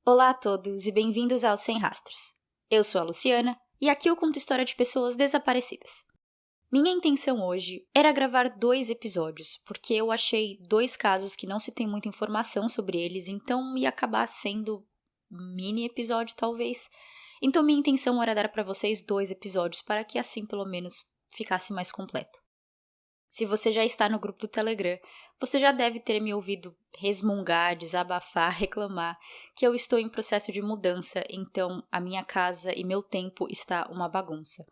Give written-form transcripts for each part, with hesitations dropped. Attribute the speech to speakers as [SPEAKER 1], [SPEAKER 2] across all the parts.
[SPEAKER 1] Olá a todos e bem-vindos ao Sem Rastros. Eu sou a Luciana e aqui eu conto história de pessoas desaparecidas. Minha intenção hoje era gravar 2 episódios, porque eu achei 2 casos que não se tem muita informação sobre eles, então ia acabar sendo mini episódio talvez. Então minha intenção era dar para vocês 2 episódios para que assim pelo menos ficasse mais completo. Se você já está no grupo do Telegram, você já deve ter me ouvido resmungar, desabafar, reclamar que eu estou em processo de mudança, então a minha casa e meu tempo está uma bagunça.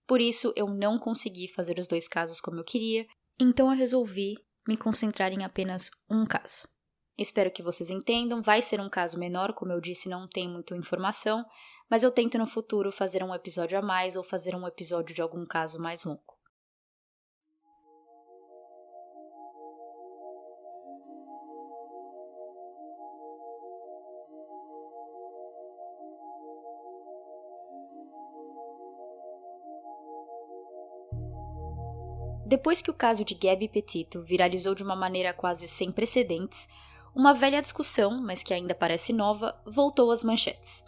[SPEAKER 1] Por isso eu não consegui fazer os 2 casos como eu queria, então eu resolvi me concentrar em apenas um caso. Espero que vocês entendam, vai ser um caso menor, como eu disse, não tem muita informação, mas eu tento no futuro fazer um episódio a mais ou fazer um episódio de algum caso mais longo. Depois que o caso de Gabby Petito viralizou de uma maneira quase sem precedentes, uma velha discussão, mas que ainda parece nova, voltou às manchetes.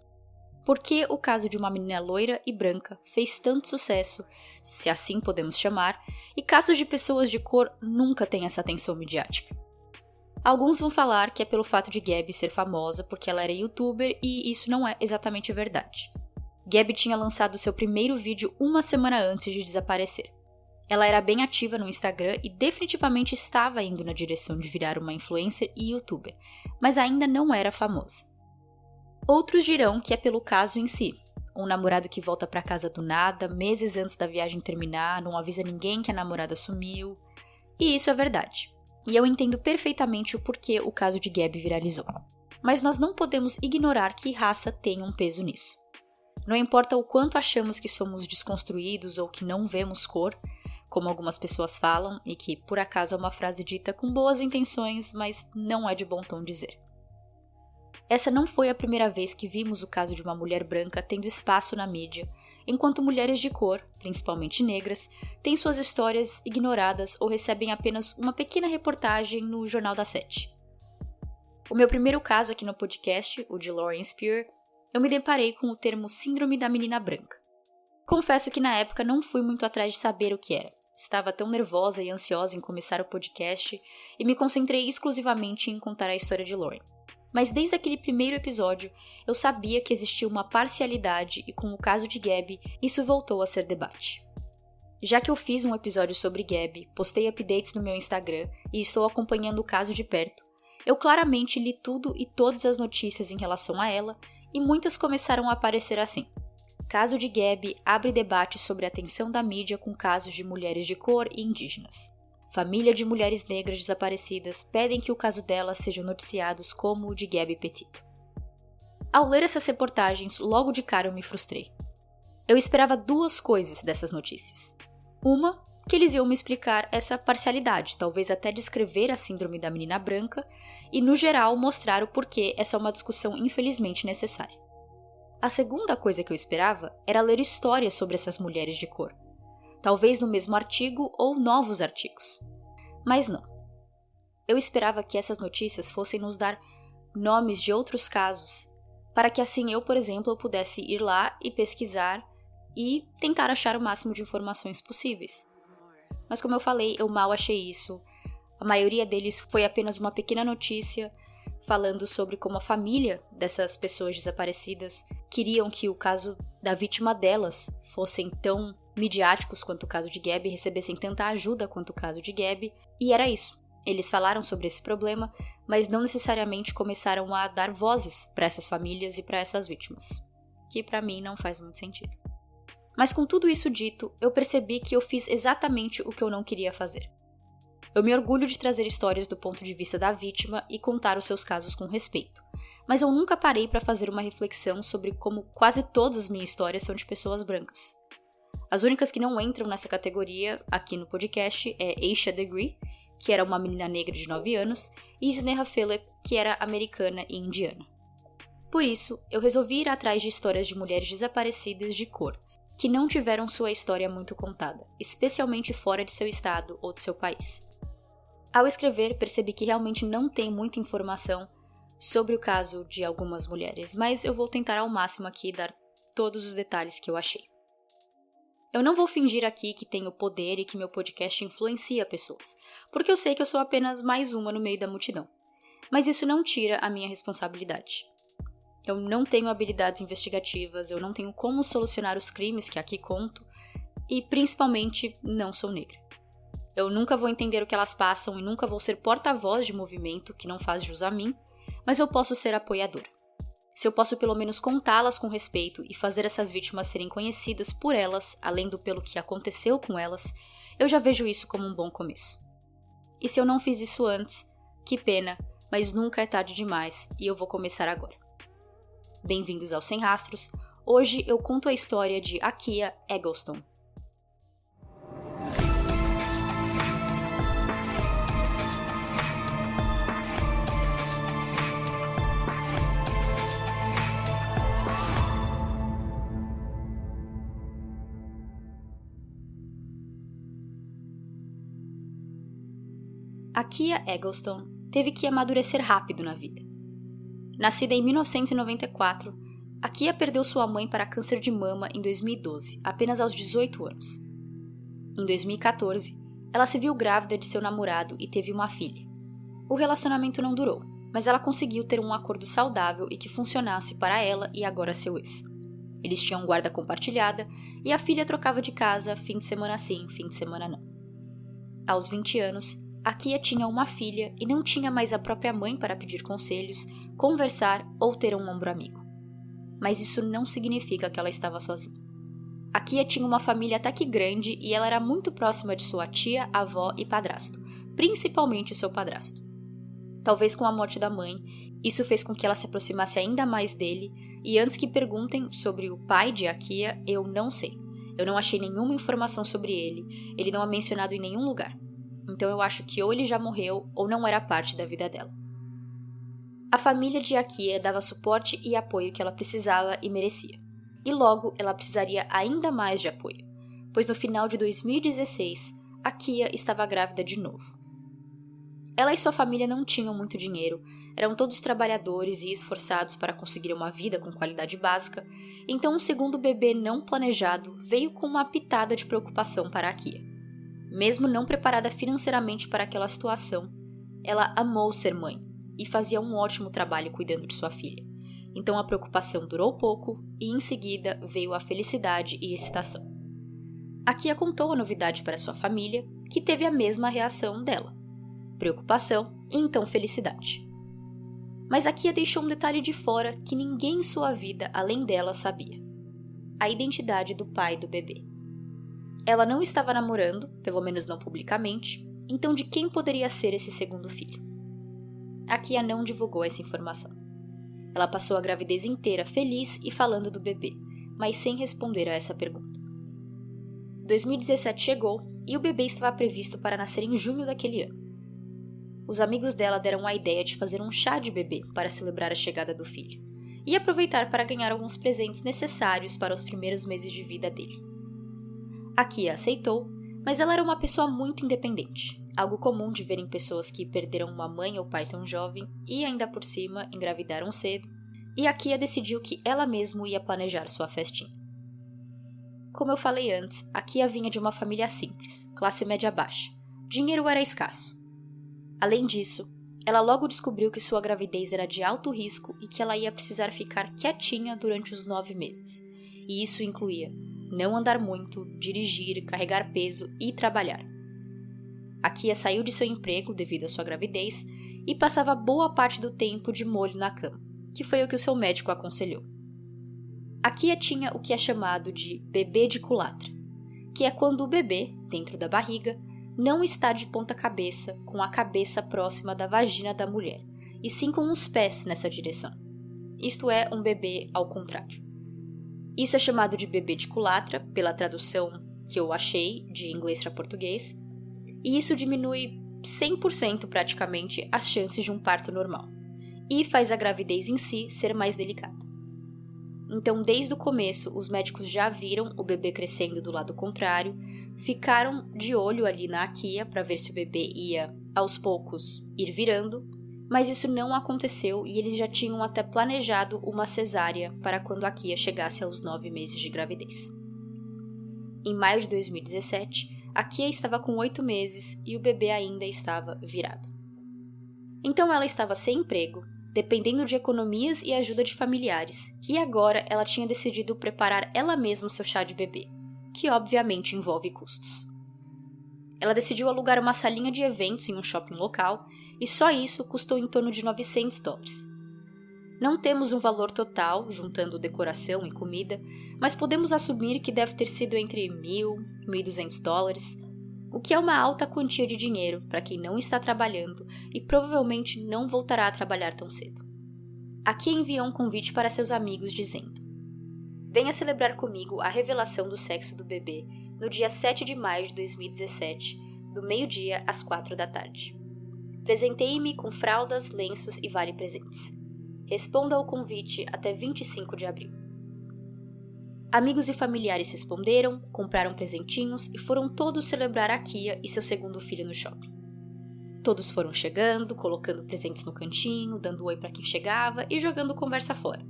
[SPEAKER 1] Por que o caso de uma menina loira e branca fez tanto sucesso, se assim podemos chamar, e casos de pessoas de cor nunca têm essa atenção midiática? Alguns vão falar que é pelo fato de Gabby ser famosa porque ela era youtuber e isso não é exatamente verdade. Gabby tinha lançado seu primeiro vídeo uma semana antes de desaparecer. Ela era bem ativa no Instagram e definitivamente estava indo na direção de virar uma influencer e youtuber, mas ainda não era famosa. Outros dirão que é pelo caso em si. Um namorado que volta para casa do nada, meses antes da viagem terminar, não avisa ninguém que a namorada sumiu. E isso é verdade. E eu entendo perfeitamente o porquê o caso de Gabby viralizou. Mas nós não podemos ignorar que raça tem um peso nisso. Não importa o quanto achamos que somos desconstruídos ou que não vemos cor, como algumas pessoas falam, e que por acaso é uma frase dita com boas intenções, mas não é de bom tom dizer. Essa não foi a primeira vez que vimos o caso de uma mulher branca tendo espaço na mídia, enquanto mulheres de cor, principalmente negras, têm suas histórias ignoradas ou recebem apenas uma pequena reportagem no Jornal da Sete. O meu primeiro caso aqui no podcast, o de Lauren Spear, eu me deparei com o termo Síndrome da Menina Branca. Confesso que na época não fui muito atrás de saber o que era. Estava tão nervosa e ansiosa em começar o podcast e me concentrei exclusivamente em contar a história de Lauren. Mas desde aquele primeiro episódio, eu sabia que existia uma parcialidade e com o caso de Gabby, isso voltou a ser debate. Já que eu fiz um episódio sobre Gabby, postei updates no meu Instagram e estou acompanhando o caso de perto, eu claramente li tudo e todas as notícias em relação a ela e muitas começaram a aparecer assim. Caso de Gabby abre debate sobre a atenção da mídia com casos de mulheres de cor e indígenas. Família de mulheres negras desaparecidas pedem que o caso delas sejam noticiados como o de Gabby Petito. Ao ler essas reportagens, logo de cara eu me frustrei. Eu esperava 2 coisas dessas notícias. Uma, que eles iam me explicar essa parcialidade, talvez até descrever a síndrome da menina branca e, no geral, mostrar o porquê essa é uma discussão infelizmente necessária. A segunda coisa que eu esperava era ler histórias sobre essas mulheres de cor. Talvez no mesmo artigo ou novos artigos. Mas não. Eu esperava que essas notícias fossem nos dar nomes de outros casos, para que assim eu, por exemplo, pudesse ir lá e pesquisar e tentar achar o máximo de informações possíveis. Mas como eu falei, eu mal achei isso. A maioria deles foi apenas uma pequena notícia falando sobre como a família dessas pessoas desaparecidas queriam que o caso da vítima delas fossem tão midiáticos quanto o caso de Gabby, recebessem tanta ajuda quanto o caso de Gabby, e era isso. Eles falaram sobre esse problema, mas não necessariamente começaram a dar vozes para essas famílias e para essas vítimas, que para mim não faz muito sentido. Mas com tudo isso dito, eu percebi que eu fiz exatamente o que eu não queria fazer. Eu me orgulho de trazer histórias do ponto de vista da vítima e contar os seus casos com respeito. Mas eu nunca parei para fazer uma reflexão sobre como quase todas as minhas histórias são de pessoas brancas. As únicas que não entram nessa categoria aqui no podcast é Aisha Degree, que era uma menina negra de 9 anos, e Sneha Phillip, que era americana e indiana. Por isso, eu resolvi ir atrás de histórias de mulheres desaparecidas de cor, que não tiveram sua história muito contada, especialmente fora de seu estado ou de seu país. Ao escrever, percebi que realmente não tem muita informação sobre o caso de algumas mulheres, mas eu vou tentar ao máximo aqui dar todos os detalhes que eu achei. Eu não vou fingir aqui que tenho poder e que meu podcast influencia pessoas, porque eu sei que eu sou apenas mais uma no meio da multidão. Mas isso não tira a minha responsabilidade. Eu não tenho habilidades investigativas, eu não tenho como solucionar os crimes que aqui conto, e principalmente não sou negra. Eu nunca vou entender o que elas passam e nunca vou ser porta-voz de movimento que não faz jus a mim, mas eu posso ser apoiadora. Se eu posso pelo menos contá-las com respeito e fazer essas vítimas serem conhecidas por elas, além do pelo que aconteceu com elas, eu já vejo isso como um bom começo. E se eu não fiz isso antes, que pena, mas nunca é tarde demais e eu vou começar agora. Bem-vindos ao Sem Rastros. Hoje eu conto a história de Akia Eggleston. Akia Eggleston teve que amadurecer rápido na vida. Nascida em 1994, Akia perdeu sua mãe para câncer de mama em 2012, apenas aos 18 anos. Em 2014, ela se viu grávida de seu namorado e teve uma filha. O relacionamento não durou, mas ela conseguiu ter um acordo saudável e que funcionasse para ela e agora seu ex. Eles tinham guarda compartilhada e a filha trocava de casa fim de semana sim, fim de semana não. Aos 20 anos, Akia tinha uma filha e não tinha mais a própria mãe para pedir conselhos, conversar ou ter um ombro amigo. Mas isso não significa que ela estava sozinha. Akia tinha uma família até que grande e ela era muito próxima de sua tia, avó e padrasto, principalmente o seu padrasto. Talvez com a morte da mãe, isso fez com que ela se aproximasse ainda mais dele, e antes que perguntem sobre o pai de Akia, eu não sei. Eu não achei nenhuma informação sobre ele não é mencionado em nenhum lugar. Então eu acho que ou ele já morreu ou não era parte da vida dela. A família de Akia dava suporte e apoio que ela precisava e merecia. E logo ela precisaria ainda mais de apoio, pois no final de 2016, Akia estava grávida de novo. Ela e sua família não tinham muito dinheiro, eram todos trabalhadores e esforçados para conseguir uma vida com qualidade básica, então um segundo bebê não planejado veio com uma pitada de preocupação para Akia. Mesmo não preparada financeiramente para aquela situação, ela amou ser mãe e fazia um ótimo trabalho cuidando de sua filha. Então a preocupação durou pouco e em seguida veio a felicidade e excitação. Akia contou a novidade para sua família, que teve a mesma reação dela: preocupação e então felicidade. Mas Akia deixou um detalhe de fora que ninguém em sua vida além dela sabia: a identidade do pai do bebê. Ela não estava namorando, pelo menos não publicamente, então de quem poderia ser esse segundo filho? Akia não divulgou essa informação. Ela passou a gravidez inteira feliz e falando do bebê, mas sem responder a essa pergunta. 2017 chegou e o bebê estava previsto para nascer em junho daquele ano. Os amigos dela deram a ideia de fazer um chá de bebê para celebrar a chegada do filho e aproveitar para ganhar alguns presentes necessários para os primeiros meses de vida dele. Akia aceitou, mas ela era uma pessoa muito independente, algo comum de ver em pessoas que perderam uma mãe ou pai tão jovem e, ainda por cima, engravidaram cedo, e Akia decidiu que ela mesma ia planejar sua festinha. Como eu falei antes, Akia vinha de uma família simples, classe média baixa. Dinheiro era escasso. Além disso, ela logo descobriu que sua gravidez era de alto risco e que ela ia precisar ficar quietinha durante os 9 meses, e isso incluía não andar muito, dirigir, carregar peso e trabalhar. Akia saiu de seu emprego devido à sua gravidez e passava boa parte do tempo de molho na cama, que foi o que o seu médico aconselhou. Akia tinha o que é chamado de bebê de culatra, que é quando o bebê, dentro da barriga, não está de ponta cabeça com a cabeça próxima da vagina da mulher, e sim com os pés nessa direção. Isto é, um bebê ao contrário. Isso é chamado de bebê de culatra, pela tradução que eu achei de inglês para português, e isso diminui 100% praticamente as chances de um parto normal, e faz a gravidez em si ser mais delicada. Então, desde o começo, os médicos já viram o bebê crescendo do lado contrário, ficaram de olho ali na Akia para ver se o bebê ia, aos poucos, ir virando, mas isso não aconteceu e eles já tinham até planejado uma cesárea para quando a Kia chegasse aos 9 meses de gravidez. Em maio de 2017, a Kia estava com 8 meses e o bebê ainda estava virado. Então ela estava sem emprego, dependendo de economias e ajuda de familiares, e agora ela tinha decidido preparar ela mesma o seu chá de bebê, que obviamente envolve custos. Ela decidiu alugar uma salinha de eventos em um shopping local, e só isso custou em torno de $900. Não temos um valor total, juntando decoração e comida, mas podemos assumir que deve ter sido entre $1.000 e $1.200, o que é uma alta quantia de dinheiro para quem não está trabalhando e provavelmente não voltará a trabalhar tão cedo. Aqui enviou um convite para seus amigos dizendo: venha celebrar comigo a revelação do sexo do bebê no dia 7 de maio de 2017, do meio-dia às 4 da tarde. Presenteie-me com fraldas, lenços e vale-presentes. Responda ao convite até 25 de abril. Amigos e familiares responderam, compraram presentinhos e foram todos celebrar a Kia e seu segundo filho no shopping. Todos foram chegando, colocando presentes no cantinho, dando oi para quem chegava e jogando conversa fora,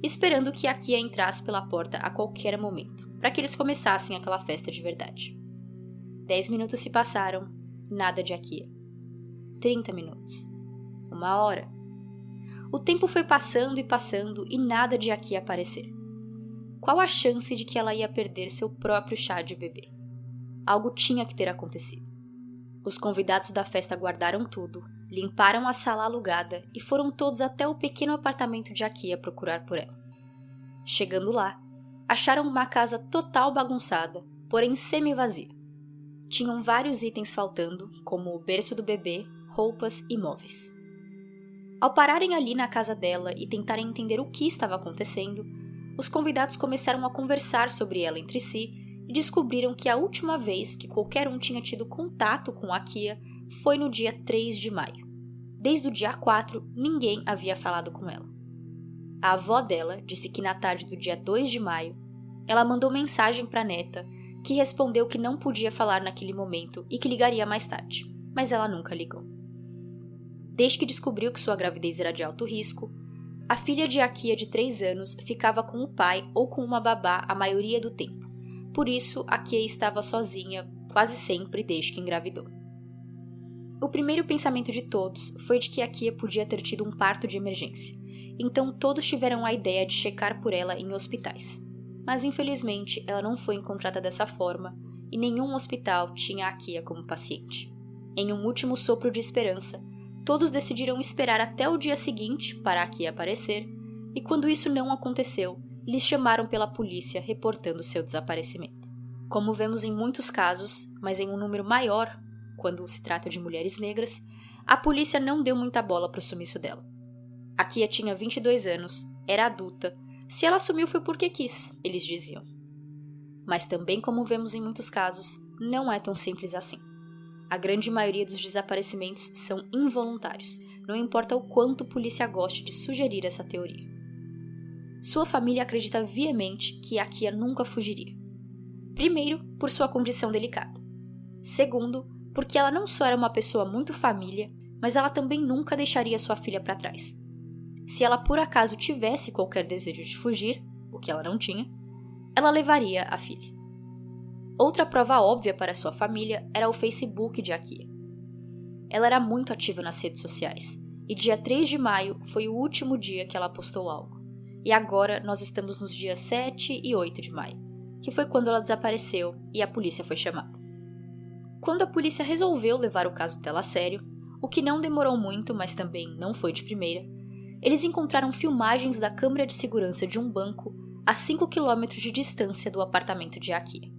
[SPEAKER 1] esperando que a Kia entrasse pela porta a qualquer momento, para que eles começassem aquela festa de verdade. 10 minutos se passaram, nada de a Kia. 30 minutos. 1 hora. O tempo foi passando e nada de a Kia aparecer. Qual a chance de que ela ia perder seu próprio chá de bebê? Algo tinha que ter acontecido. Os convidados da festa guardaram tudo, limparam a sala alugada e foram todos até o pequeno apartamento de Akia procurar por ela. Chegando lá, acharam uma casa total bagunçada, porém semi-vazia. Tinham vários itens faltando, como o berço do bebê, roupas e móveis. Ao pararem ali na casa dela e tentarem entender o que estava acontecendo, os convidados começaram a conversar sobre ela entre si e descobriram que a última vez que qualquer um tinha tido contato com a Kia foi no dia 3 de maio. Desde o dia 4, ninguém havia falado com ela. A avó dela disse que na tarde do dia 2 de maio, ela mandou mensagem para a neta, que respondeu que não podia falar naquele momento e que ligaria mais tarde, mas ela nunca ligou. Desde que descobriu que sua gravidez era de alto risco, a filha de Akia de 3 anos ficava com o pai ou com uma babá a maioria do tempo. Por isso, Akia estava sozinha quase sempre desde que engravidou. O primeiro pensamento de todos foi de que Akia podia ter tido um parto de emergência, então todos tiveram a ideia de checar por ela em hospitais. Mas infelizmente ela não foi encontrada dessa forma e nenhum hospital tinha Akia como paciente. Em um último sopro de esperança, todos decidiram esperar até o dia seguinte para a Akia aparecer, e quando isso não aconteceu, lhes chamaram pela polícia reportando seu desaparecimento. Como vemos em muitos casos, mas em um número maior, quando se trata de mulheres negras, a polícia não deu muita bola para o sumiço dela. A Kia tinha 22 anos, era adulta, se ela sumiu foi porque quis, eles diziam. Mas também, como vemos em muitos casos, não é tão simples assim. A grande maioria dos desaparecimentos são involuntários, não importa o quanto a polícia goste de sugerir essa teoria. Sua família acredita veemente que a Kia nunca fugiria. Primeiro, por sua condição delicada. Segundo, porque ela não só era uma pessoa muito família, mas ela também nunca deixaria sua filha para trás. Se ela por acaso tivesse qualquer desejo de fugir, o que ela não tinha, ela levaria a filha. Outra prova óbvia para sua família era o Facebook de Akia. Ela era muito ativa nas redes sociais, e dia 3 de maio foi o último dia que ela postou algo. E agora nós estamos nos dias 7 e 8 de maio, que foi quando ela desapareceu e a polícia foi chamada. Quando a polícia resolveu levar o caso dela a sério, o que não demorou muito, mas também não foi de primeira, eles encontraram filmagens da câmera de segurança de um banco a 5 km de distância do apartamento de Akia.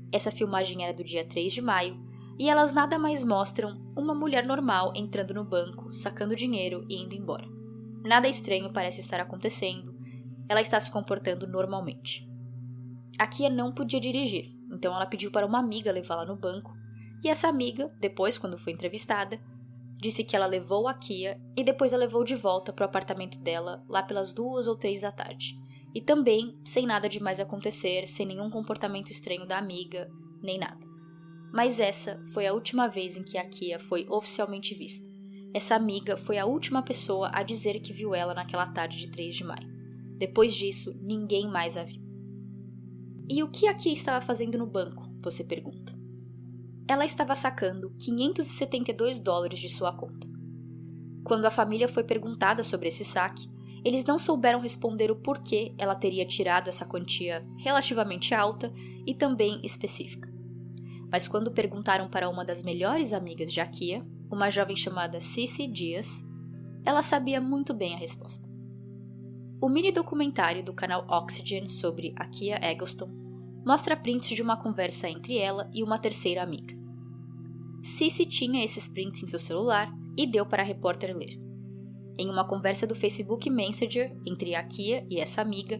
[SPEAKER 1] Essa filmagem era do dia 3 de maio e elas nada mais mostram uma mulher normal entrando no banco, sacando dinheiro e indo embora. Nada estranho parece estar acontecendo, ela está se comportando normalmente. Akia não podia dirigir, então ela pediu para uma amiga levá-la no banco, e essa amiga, depois quando foi entrevistada, disse que ela levou a Akia e depois a levou de volta para o apartamento dela lá pelas 2 ou 3 da tarde. E também sem nada de mais acontecer, sem nenhum comportamento estranho da amiga, nem nada. Mas essa foi a última vez em que a Akia foi oficialmente vista. essa amiga foi a última pessoa a dizer que viu ela naquela tarde de 3 de maio. Depois disso, ninguém mais a viu. E o que a Kia estava fazendo no banco? Você pergunta. Ela estava sacando $572 de sua conta. Quando a família foi perguntada sobre esse saque, eles não souberam responder o porquê ela teria tirado essa quantia relativamente alta e também específica. Mas quando perguntaram para uma das melhores amigas de Akia, uma jovem chamada Cici Dias, ela sabia muito bem a resposta. O mini documentário do canal Oxygen sobre Akia Eggleston mostra prints de uma conversa entre ela e uma terceira amiga. Cici tinha esses prints em seu celular e deu para a repórter ler. Em uma conversa do Facebook Messenger entre a Kia e essa amiga,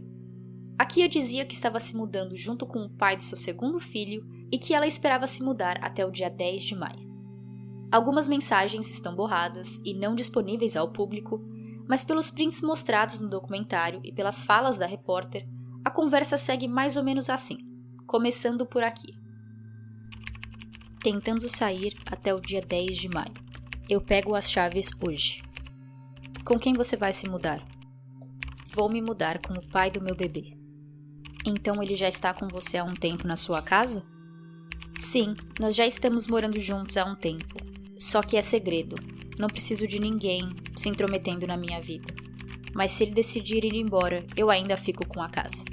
[SPEAKER 1] a Kia dizia que estava se mudando junto com o pai do seu segundo filho e que ela esperava se mudar até o dia 10 de maio. Algumas mensagens estão borradas e não disponíveis ao público, mas pelos prints mostrados no documentário e pelas falas da repórter, a conversa segue mais ou menos assim, começando por aqui. Tentando sair até o dia 10 de maio. Eu pego as chaves hoje. Com quem você vai se mudar? Vou me mudar com o pai do meu bebê. Então ele já está com você há um tempo na sua casa? Sim, nós já estamos morando juntos há um tempo. Só que é segredo. Não preciso de ninguém se intrometendo na minha vida. Mas se ele decidir ir embora, eu ainda fico com a casa.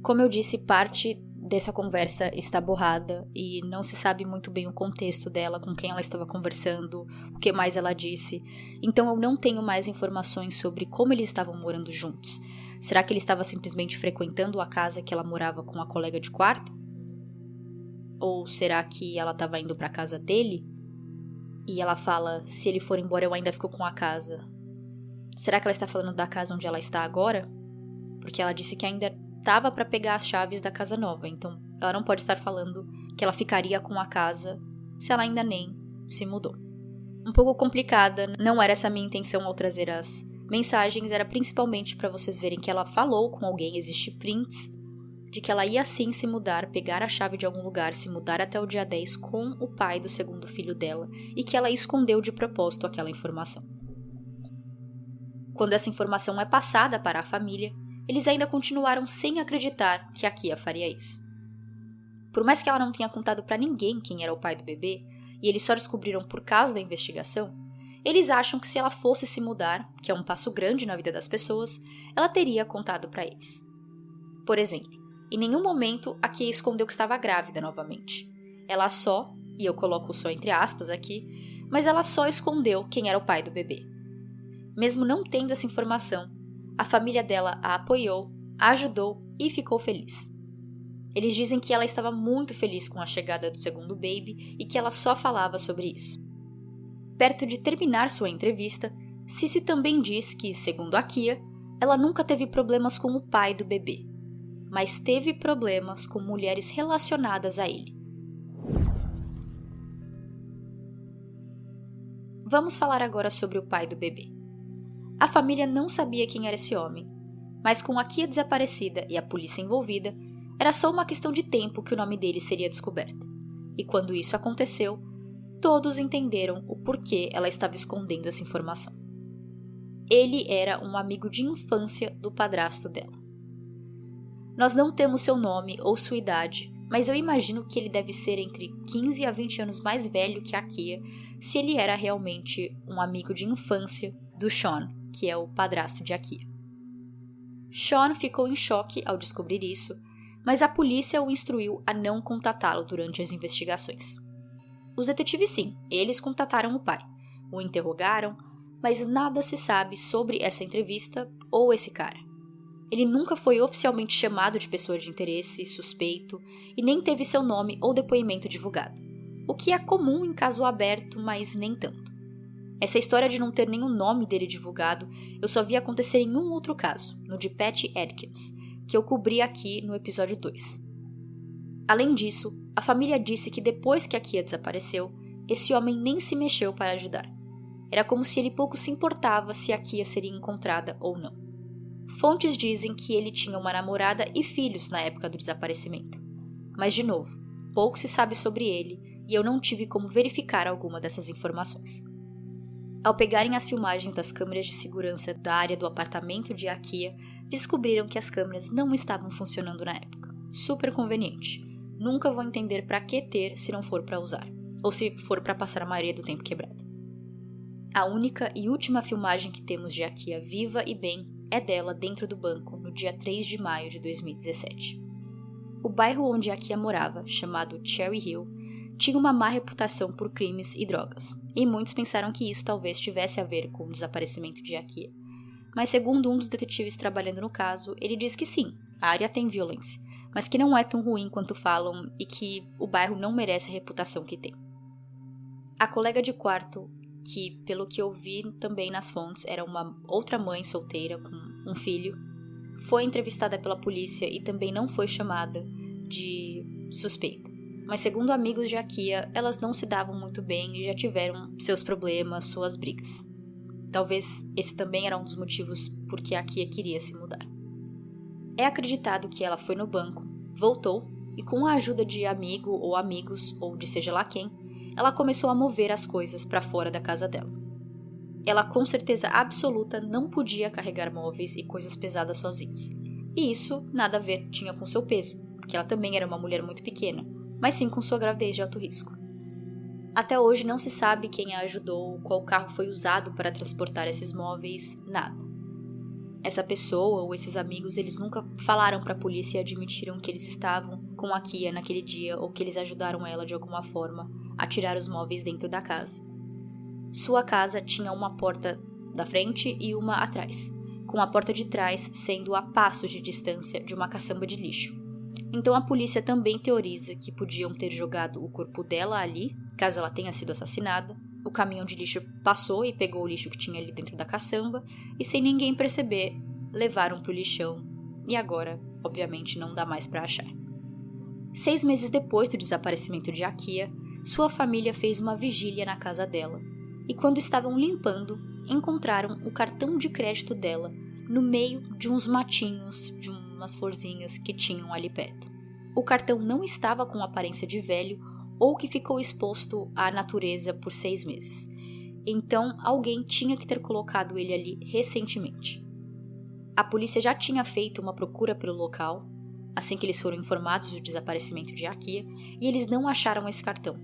[SPEAKER 1] Como eu disse, parte dessa conversa está borrada e não se sabe muito bem o contexto dela, com quem ela estava conversando, o que mais ela disse. Então eu não tenho mais informações sobre como eles estavam morando juntos. Será que ele estava simplesmente frequentando a casa que ela morava com a colega de quarto? Ou será que ela estava indo para a casa dele? E ela fala, se ele for embora eu ainda fico com a casa. Será que ela está falando da casa onde ela está agora? Porque ela disse que ainda estava para pegar as chaves da casa nova, então ela não pode estar falando que ela ficaria com a casa se ela ainda nem se mudou. Um pouco complicada, não era essa a minha intenção ao trazer as mensagens, era principalmente para vocês verem que ela falou com alguém, existe prints de que ela ia sim se mudar, pegar a chave de algum lugar, se mudar até o dia 10 com o pai do segundo filho dela e que ela escondeu de propósito aquela informação. Quando essa informação é passada para a família, eles ainda continuaram sem acreditar que a Kia faria isso. Por mais que ela não tenha contado para ninguém quem era o pai do bebê, e eles só descobriram por causa da investigação, eles acham que se ela fosse se mudar, que é um passo grande na vida das pessoas, ela teria contado para eles. Por exemplo, em nenhum momento a Kia escondeu que estava grávida novamente. Ela só, e eu coloco só entre aspas aqui, mas ela só escondeu quem era o pai do bebê. Mesmo não tendo essa informação, a família dela a apoiou, a ajudou e ficou feliz. Eles dizem que ela estava muito feliz com a chegada do segundo baby e que ela só falava sobre isso. Perto de terminar sua entrevista, Cici também diz que, segundo a Kia, ela nunca teve problemas com o pai do bebê, mas teve problemas com mulheres relacionadas a ele. Vamos falar agora sobre o pai do bebê. A família não sabia quem era esse homem, mas com a Kia desaparecida e a polícia envolvida, era só uma questão de tempo que o nome dele seria descoberto. E quando isso aconteceu, todos entenderam o porquê ela estava escondendo essa informação. Ele era um amigo de infância do padrasto dela. Nós não temos seu nome ou sua idade, mas eu imagino que ele deve ser entre 15 a 20 anos mais velho que a Kia, se ele era realmente um amigo de infância do Sean, que é o padrasto de Akia. Sean ficou em choque ao descobrir isso, mas a polícia o instruiu a não contatá-lo durante as investigações. Os detetives sim, eles contataram o pai, o interrogaram, mas nada se sabe sobre essa entrevista ou esse cara. Ele nunca foi oficialmente chamado de pessoa de interesse, suspeito, e nem teve seu nome ou depoimento divulgado, o que é comum em caso aberto, mas nem tanto. Essa história de não ter nenhum nome dele divulgado, eu só vi acontecer em um outro caso, no de Pat Adkins, que eu cobri aqui no episódio 2. Além disso, a família disse que depois que a Kia desapareceu, esse homem nem se mexeu para ajudar. Era como se ele pouco se importava se a Kia seria encontrada ou não. Fontes dizem que ele tinha uma namorada e filhos na época do desaparecimento. Mas, de novo, pouco se sabe sobre ele e eu não tive como verificar alguma dessas informações. Ao pegarem as filmagens das câmeras de segurança da área do apartamento de Akia, descobriram que as câmeras não estavam funcionando na época. Super conveniente. Nunca vou entender pra que ter se não for pra usar, ou se for pra passar a maioria do tempo quebrada. A única e última filmagem que temos de Akia viva e bem é dela dentro do banco no dia 3 de maio de 2017. O bairro onde Akia morava, chamado Cherry Hill, tinha uma má reputação por crimes e drogas, e muitos pensaram que isso talvez tivesse a ver com o desaparecimento de Akia. Mas segundo um dos detetives trabalhando no caso, ele diz que sim, a área tem violência, mas que não é tão ruim quanto falam e que o bairro não merece a reputação que tem. A colega de quarto, que pelo que eu vi também nas fontes era uma outra mãe solteira com um filho, foi entrevistada pela polícia e também não foi chamada de suspeita. Mas segundo amigos de Akia, elas não se davam muito bem e já tiveram seus problemas, suas brigas. Talvez esse também era um dos motivos por que Akia queria se mudar. É acreditado que ela foi no banco, voltou e com a ajuda de amigo ou amigos ou de seja lá quem, ela começou a mover as coisas para fora da casa dela. Ela com certeza absoluta não podia carregar móveis e coisas pesadas sozinhas. E isso nada a ver tinha com seu peso, porque ela também era uma mulher muito pequena, mas sim com sua gravidez de alto risco. Até hoje não se sabe quem a ajudou, qual carro foi usado para transportar esses móveis, nada. Essa pessoa ou esses amigos, eles nunca falaram para a polícia e admitiram que eles estavam com a Kia naquele dia ou que eles ajudaram ela de alguma forma a tirar os móveis dentro da casa. Sua casa tinha uma porta da frente e uma atrás, com a porta de trás sendo a passos de distância de uma caçamba de lixo. Então a polícia também teoriza que podiam ter jogado o corpo dela ali, caso ela tenha sido assassinada. O caminhão de lixo passou e pegou o lixo que tinha ali dentro da caçamba e sem ninguém perceber, levaram pro lixão e agora, obviamente, não dá mais para achar. 6 meses depois do desaparecimento de Akia, sua família fez uma vigília na casa dela e quando estavam limpando, encontraram o cartão de crédito dela no meio de uns matinhos, de umas florzinhas que tinham ali perto. O cartão não estava com aparência de velho ou que ficou exposto à natureza por 6 meses. Então, alguém tinha que ter colocado ele ali recentemente. A polícia já tinha feito uma procura pelo local, assim que eles foram informados do desaparecimento de Akia, e eles não acharam esse cartão.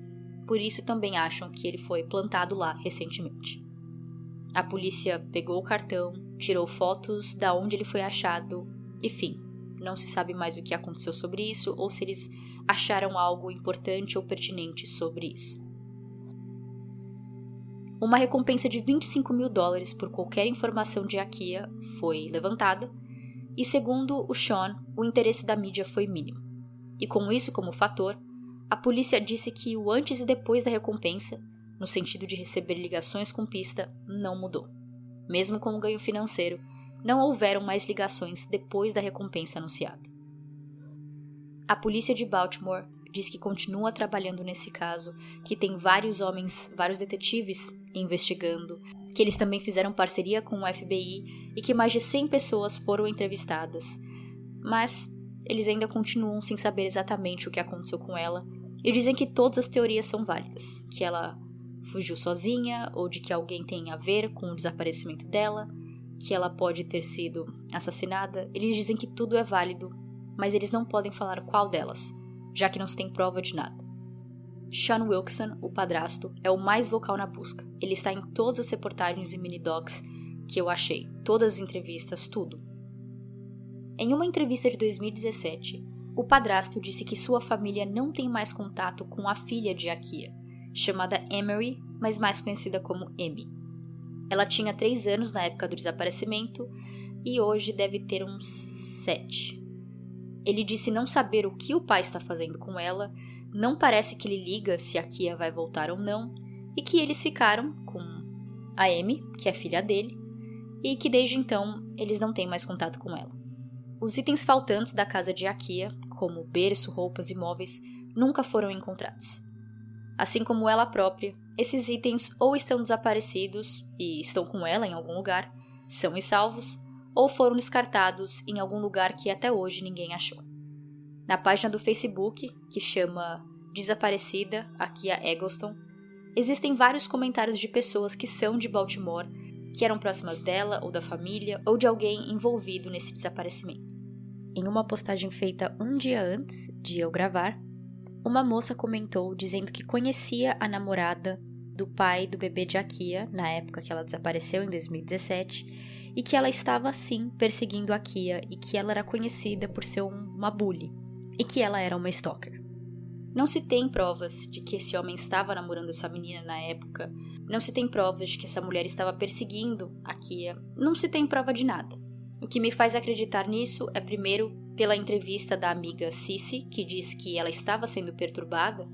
[SPEAKER 1] Por isso também acham que ele foi plantado lá recentemente. A polícia pegou o cartão, tirou fotos da onde ele foi achado, enfim, não se sabe mais o que aconteceu sobre isso ou se eles acharam algo importante ou pertinente sobre isso. Uma recompensa de $25 mil por qualquer informação de Akia foi levantada e, segundo o Sean, o interesse da mídia foi mínimo. E com isso como fator, a polícia disse que o antes e depois da recompensa, no sentido de receber ligações com pista, não mudou. Mesmo com o ganho financeiro, não houveram mais ligações depois da recompensa anunciada. A polícia de Baltimore diz que continua trabalhando nesse caso, que tem vários detetives investigando, que eles também fizeram parceria com o FBI e que mais de 100 pessoas foram entrevistadas. Mas eles ainda continuam sem saber exatamente o que aconteceu com ela e dizem que todas as teorias são válidas, que ela fugiu sozinha ou de que alguém tem a ver com o desaparecimento dela, que ela pode ter sido assassinada. Eles dizem que tudo é válido, mas eles não podem falar qual delas, já que não se tem prova de nada. Sean Wilkeson, o padrasto, é o mais vocal na busca. Ele está em todas as reportagens e mini-docs que eu achei, todas as entrevistas, tudo. Em uma entrevista de 2017, o padrasto disse que sua família não tem mais contato com a filha de Akia, chamada Emery, mas mais conhecida como Amy. Ela tinha 3 anos na época do desaparecimento e hoje deve ter uns 7. Ele disse não saber o que o pai está fazendo com ela, não parece que ele liga se a Kia vai voltar ou não, e que eles ficaram com a Amy, que é filha dele, e que desde então eles não têm mais contato com ela. Os itens faltantes da casa de Akia, como berço, roupas e móveis, nunca foram encontrados. Assim como ela própria, esses itens ou estão desaparecidos e estão com ela em algum lugar, são e salvos, ou foram descartados em algum lugar que até hoje ninguém achou. Na página do Facebook, que chama Desaparecida Akia Eggleston, existem vários comentários de pessoas que são de Baltimore, que eram próximas dela ou da família ou de alguém envolvido nesse desaparecimento. Em uma postagem feita um dia antes de eu gravar, uma moça comentou dizendo que conhecia a namorada do pai do bebê de Akia, na época que ela desapareceu, em 2017, e que ela estava sim perseguindo Akia e que ela era conhecida por ser uma bully, e que ela era uma stalker. Não se tem provas de que esse homem estava namorando essa menina na época, não se tem provas de que essa mulher estava perseguindo Akia, não se tem prova de nada. O que me faz acreditar nisso é, primeiro, pela entrevista da amiga Cici, que diz que ela estava sendo perturbada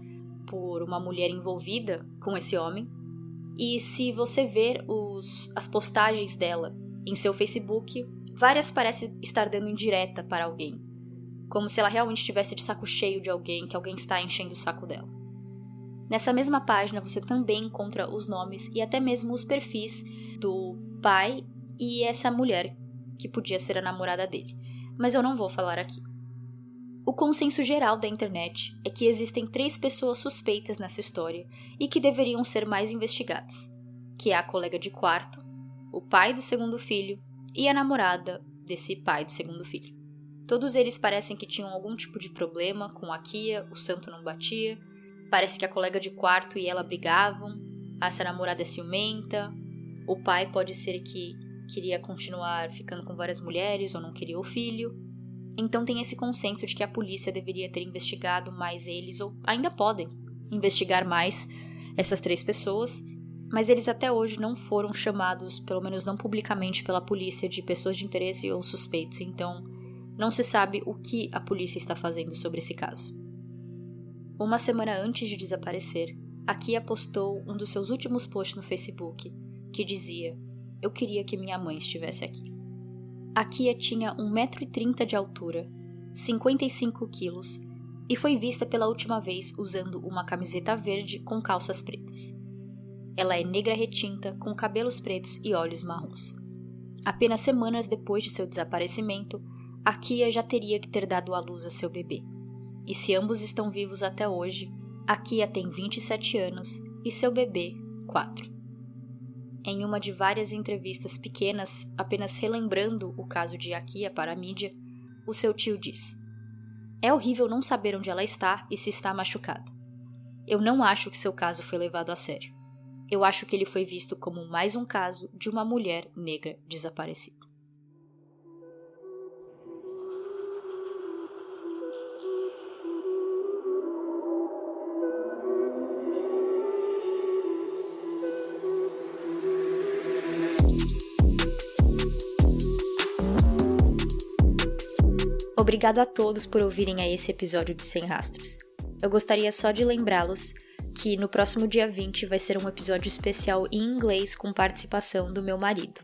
[SPEAKER 1] por uma mulher envolvida com esse homem. E se você ver as postagens dela em seu Facebook, várias parecem estar dando indireta para alguém, como se ela realmente estivesse de saco cheio de alguém, que alguém está enchendo o saco dela. Nessa mesma página você também encontra os nomes e até mesmo os perfis do pai e essa mulher, que podia ser a namorada dele, mas eu não vou falar aqui. O consenso geral da internet é que existem 3 pessoas suspeitas nessa história e que deveriam ser mais investigadas, que é a colega de quarto, o pai do segundo filho e a namorada desse pai do segundo filho. Todos eles parecem que tinham algum tipo de problema com a Kia, o santo não batia, parece que a colega de quarto e ela brigavam, essa namorada é ciumenta, o pai pode ser que queria continuar ficando com várias mulheres ou não queria o filho. Então tem esse consenso de que a polícia deveria ter investigado mais eles, ou ainda podem investigar mais essas 3 pessoas, mas eles até hoje não foram chamados, pelo menos não publicamente, pela polícia de pessoas de interesse ou suspeitos, então não se sabe o que a polícia está fazendo sobre esse caso. Uma semana antes de desaparecer, a Kia postou um dos seus últimos posts no Facebook, que dizia: "Eu queria que minha mãe estivesse aqui." A Kia tinha 1,30 m de altura, 55 quilos, e foi vista pela última vez usando uma camiseta verde com calças pretas. Ela é negra retinta, com cabelos pretos e olhos marrons. Apenas semanas depois de seu desaparecimento, a Kia já teria que ter dado à luz a seu bebê. E se ambos estão vivos até hoje, a Kia tem 27 anos e seu bebê, 4. Em uma de várias entrevistas pequenas, apenas relembrando o caso de Akia para a mídia, o seu tio diz: "É horrível não saber onde ela está e se está machucada. Eu não acho que seu caso foi levado a sério. Eu acho que ele foi visto como mais um caso de uma mulher negra desaparecida." Obrigado a todos por ouvirem a esse episódio de Sem Rastros. Eu gostaria só de lembrá-los que no próximo dia 20 vai ser um episódio especial em inglês com participação do meu marido.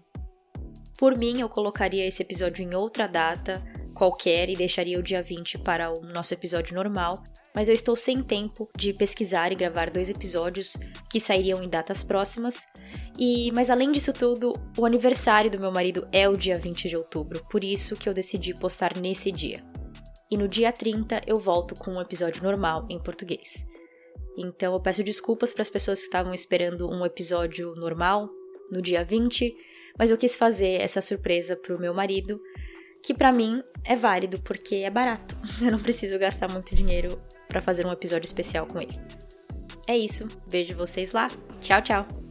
[SPEAKER 1] Por mim, eu colocaria esse episódio em outra data, qualquer, e deixaria o dia 20 para o nosso episódio normal, mas eu estou sem tempo de pesquisar e gravar 2 episódios que sairiam em datas próximas. Mas além disso tudo, o aniversário do meu marido é o dia 20 de outubro, por isso que eu decidi postar nesse dia. E no dia 30 eu volto com um episódio normal em português. Então eu peço desculpas para as pessoas que estavam esperando um episódio normal no dia 20, mas eu quis fazer essa surpresa pro meu marido, que pra mim é válido porque é barato. Eu não preciso gastar muito dinheiro para fazer um episódio especial com ele. É isso, vejo vocês lá. Tchau, tchau!